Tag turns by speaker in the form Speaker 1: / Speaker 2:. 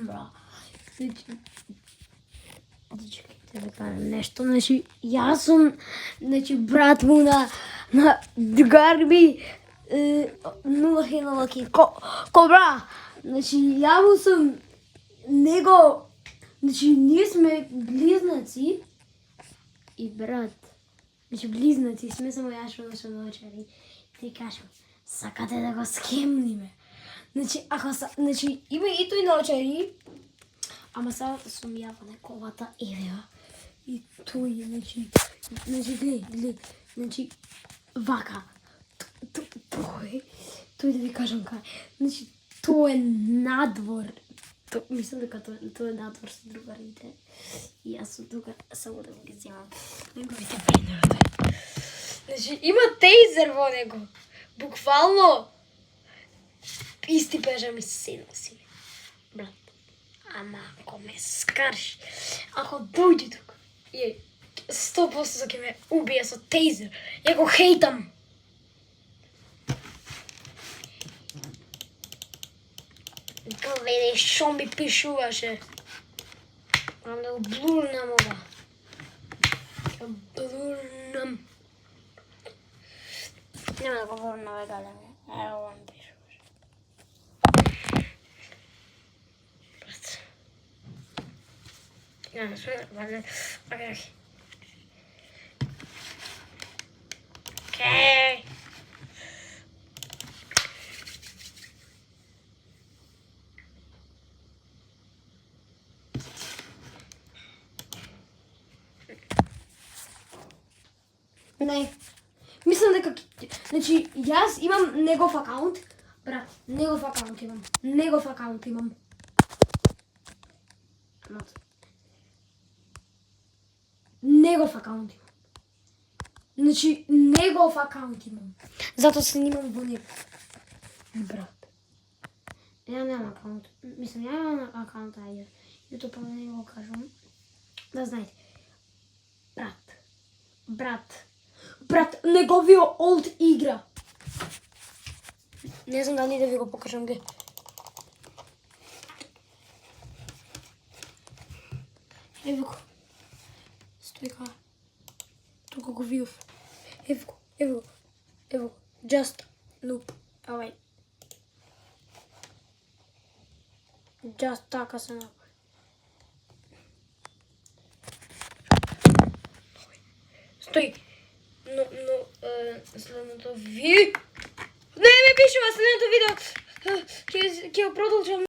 Speaker 1: бра. Чекайте да кажам нешто, значи јас сум, значи брат му на другар ми 0 Кобра. Значи ја му сум него, значи ние сме близнаци и брат. Значи близнаци сме, само јас што сум научари. Ти кажам, сакате да го скемниме. Значи, значи има и тој научари, ама сега сум ја во нековата идеја. И тој, значи гледај, значи, вака, тој да ви кажам кај, значи, тој е надвор, мислам дека тој е надвор со другарите, и јас сум тука само да ги земам неговите брендове. Значи, има тейзер во него, буквално, исти пежами се носи, брат. Ама ако ме скарш, ако дојде тука, 100% ќе ме убие со тейзер. Ја го хейтам. Гледај шо ми пишуваше. Морам да го блурнам ова. Ќе блурнам. Нема да го блурнам, галеме. Ево ми пишуваше. Брат. Нема, сме, окей. Okay. Не. Мислам дека, значи, јас имам негов акаунт, брат, негов акаунт имам. Негов акаунт имам. Значи, негов акаунт имам. Затоа се снимам во него. Брат. Ја немам акаунт. Мислам, ја немам акаунт, ајде. Јуто па не го кажам. Да знаете. Брат, неговиот олд игра. Не знам дали да ви го покажам ге. Ево го. Стои кај. Тука го видов. Ево го. Just loop. Away. Just така се направи. Стои. Но следното ви... Не ме пишува следното видео. Ќе продолжам.